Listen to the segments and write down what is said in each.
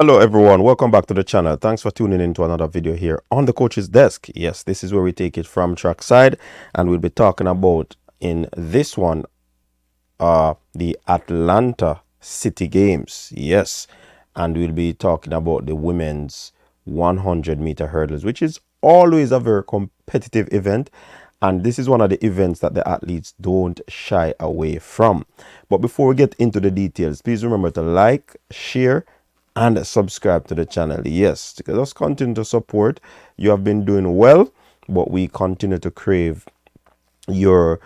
Hello everyone, welcome back to the channel. Thanks for tuning in to another video here on the coach's desk. Yes, this is where we take it from trackside, and we'll be talking about in this one the Atlanta City Games. Yes, and we'll be talking about the women's 100-meter hurdles, which is always a very competitive event, and this is one of the events that the athletes don't shy away from. But before we get into the details, please remember to like, share, and subscribe to the channel. Yes, because us continue to support. You have been doing well, but we continue to crave your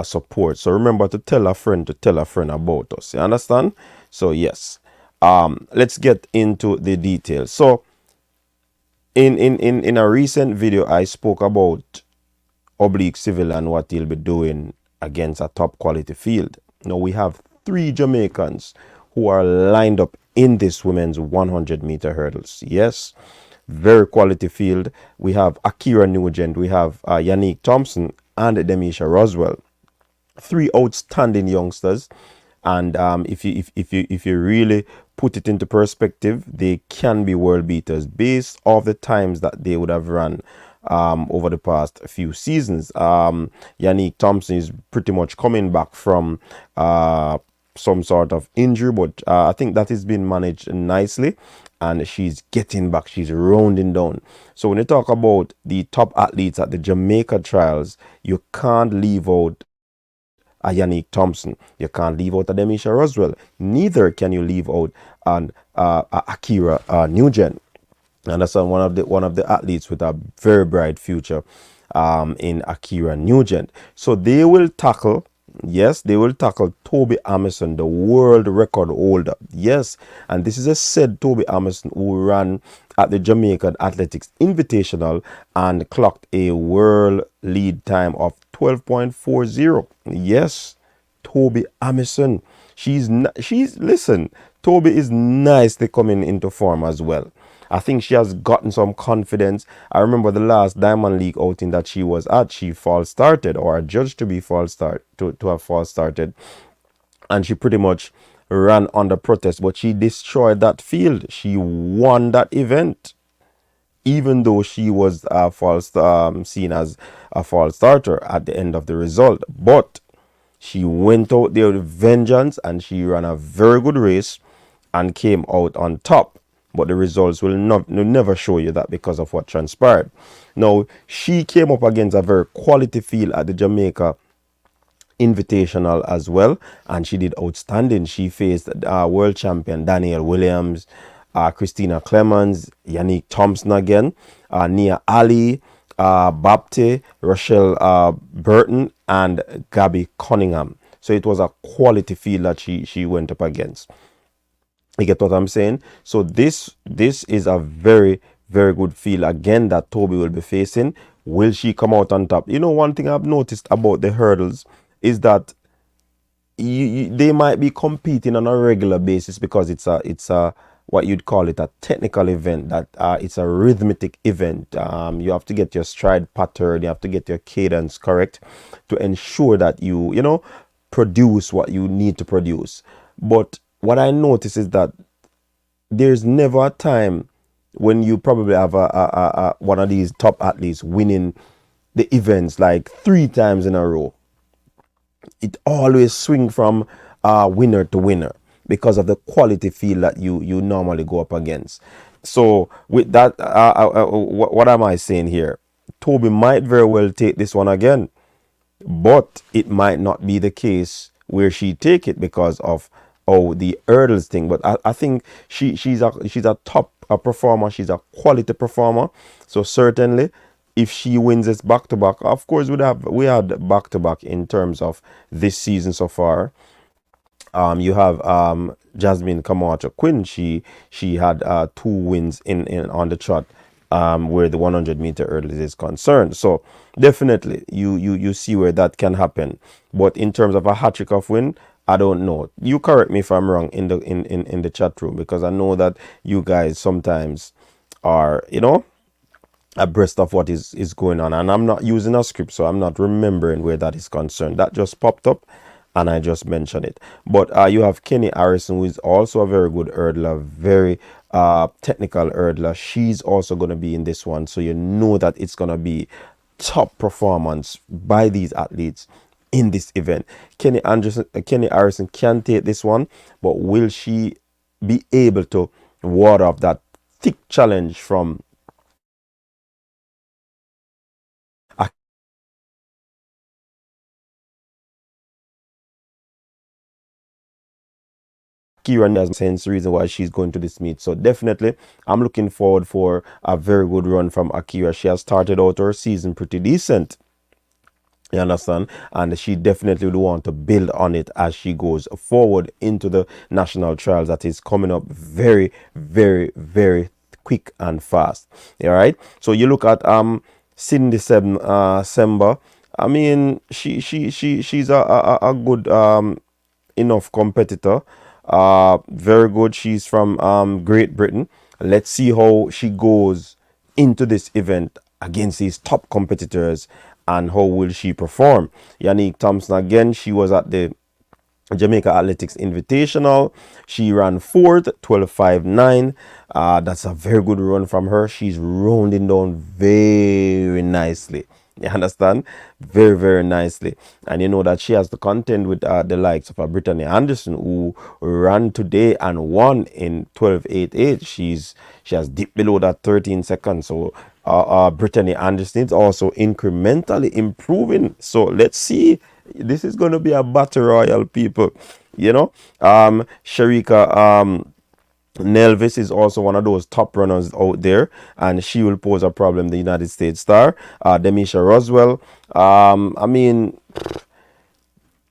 support. So remember to tell a friend about us. You understand? So yes, let's get into the details. So in a recent video, I spoke about Oblique Civil and what he'll be doing against a top quality field. Now we have three Jamaicans who are lined up in this women's 100-meter hurdles. Yes, very quality field. We have Ackera Nugent, we have Yannick Thompson, and Demisha Roswell. Three outstanding youngsters, and if you really put it into perspective, they can be world beaters based off the times that they would have run over the past few seasons. Yannick Thompson is pretty much coming back from some sort of injury, but I think that is being managed nicely, and she's getting back, she's rounding down. So when you talk about the top athletes at the Jamaica trials, you can't leave out a Yannick Thompson. You can't leave out a Demisha Roswell. Neither can you leave out an Ackera Nugent. And that's one of the athletes with a very bright future in Ackera Nugent. So they will tackle. Yes, they will tackle Tobi Amusan, the world record holder. Yes, and this is a said Tobi Amusan who ran at the Jamaican Athletics Invitational and clocked a world lead time of 12.40. Yes, Tobi Amusan. Listen, Tobi is nicely coming into form as well. I think she has gotten some confidence. I remember the last Diamond League outing that she was at, she false started, or judged to be false start to have false started, and she pretty much ran under protest, but she destroyed that field. She won that event, even though she was seen as a false starter at the end of the result. But she went out there with vengeance, and she ran a very good race and came out on top. But the results will never show you that because of what transpired. Now, she came up against a very quality field at the Jamaica Invitational as well, and she did outstanding. She faced world champion Danielle Williams, Christina Clemens, Yannick Thompson again, Nia Ali, Bapte, Rochelle Burton, and Gabby Cunningham. So it was a quality field that she went up against. You get what I'm saying? So this is a very, very good field again that Tobi will be facing. Will she come out on top? You know, one thing I've noticed about the hurdles is that they might be competing on a regular basis because it's a what you'd call it a technical event, that it's a rhythmic event. You have to get your stride pattern, you have to get your cadence correct to ensure that you know, produce what you need to produce. But what I notice is that there's never a time when you probably have a one of these top athletes winning the events like 3 times in a row. It always swing from winner to winner because of the quality field that you normally go up against. So with that, what am I saying here? Tobi might very well take this one again, but it might not be the case where she take it because of the hurdles thing. But I think she's a top performer. She's a quality performer. So certainly, if she wins this back to back, of course we had back to back in terms of this season so far. You have Jasmine Camacho Quinn. She had 2 wins in on the trot, where the 100-meter hurdles is concerned. So definitely you see where that can happen. But in terms of a hat trick of win, I don't know. You correct me if I'm wrong in the chat room, because I know that you guys sometimes are, you know, abreast of what is going on, and I'm not using a script, so I'm not remembering where that is concerned. That just popped up, and I just mentioned it. But you have Kenny Harrison, who is also a very good hurdler, very technical hurdler. She's also going to be in this one, so you know that it's going to be top performance by these athletes in this event. Kenny Harrison can take this one, but will she be able to ward off that thick challenge from Ackera Nugent? Sense reason why she's going to this meet. So definitely, I'm looking forward for a very good run from Ackera. She has started out her season pretty decent. You understand? And she definitely would want to build on it as she goes forward into the national trials that is coming up very, very, very quick and fast. All right. So you look at Cindy Semba. I mean, she's a good enough competitor. Very good. She's from Great Britain. Let's see how she goes into this event against these top competitors and how will she perform. Yannick Thompson again, she was at the Jamaica Athletics Invitational. She ran fourth, 12:59. That's a very good run from her. She's rounding down very nicely. You understand? Very, very nicely. And you know that she has to contend with the likes of Brittany Anderson, who ran today and won in 12:88. She has dipped below that 13 seconds. So Brittany Anderson is also incrementally improving. So let's see. This is going to be a battle royal, people. You know, Sharika Nelvis is also one of those top runners out there, and she will pose a problem. The United States star, Demisha Roswell. I mean,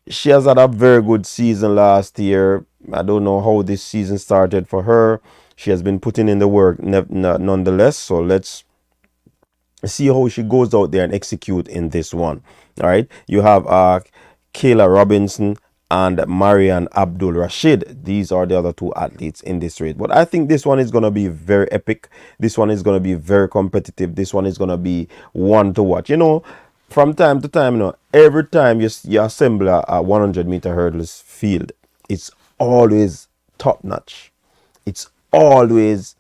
she has had a very good season last year. I don't know how this season started for her. She has been putting in the work nonetheless. So let's see how she goes out there and execute in this one. All right. You have Kayla Robinson and Marian Abdul Rashid. These are the other two athletes in this race. But I think this one is going to be very epic. This one is going to be very competitive. This one is going to be one to watch. You know, from time to time, you know, every time you assemble a 100-meter hurdles field, it's always top notch. It's always,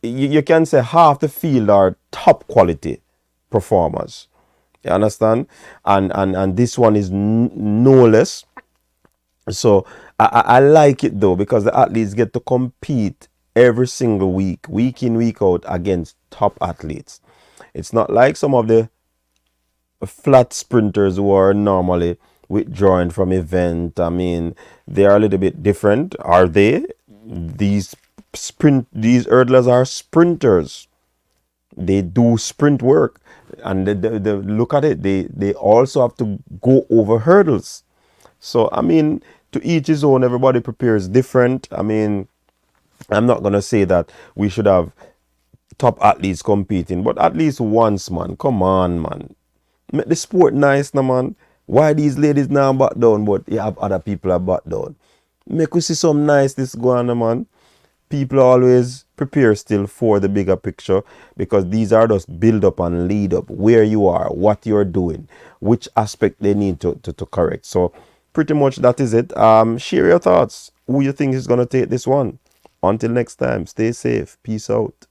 you can say half the field are top quality performers. You understand? And this one is no less. So I like it though, because the athletes get to compete every single week, week in, week out, against top athletes. It's not like some of the flat sprinters who are normally withdrawing from event. I mean, they are a little bit different. Are they? These hurdlers are sprinters. They do sprint work, and they look at it. They also have to go over hurdles. So I mean, to each his own. Everybody prepares different. I mean, I'm not gonna say that we should have top athletes competing, but at least once, man. Come on, man. Make the sport nice, no man. Why these ladies now back down, but you have other people are back down? Make we see some nice this go on, no man. People always prepare still for the bigger picture, because these are just build up and lead up where you are, what you're doing, which aspect they need to correct. So pretty much that is it. Share your thoughts. Who you think is going to take this one? Until next time, stay safe. Peace out.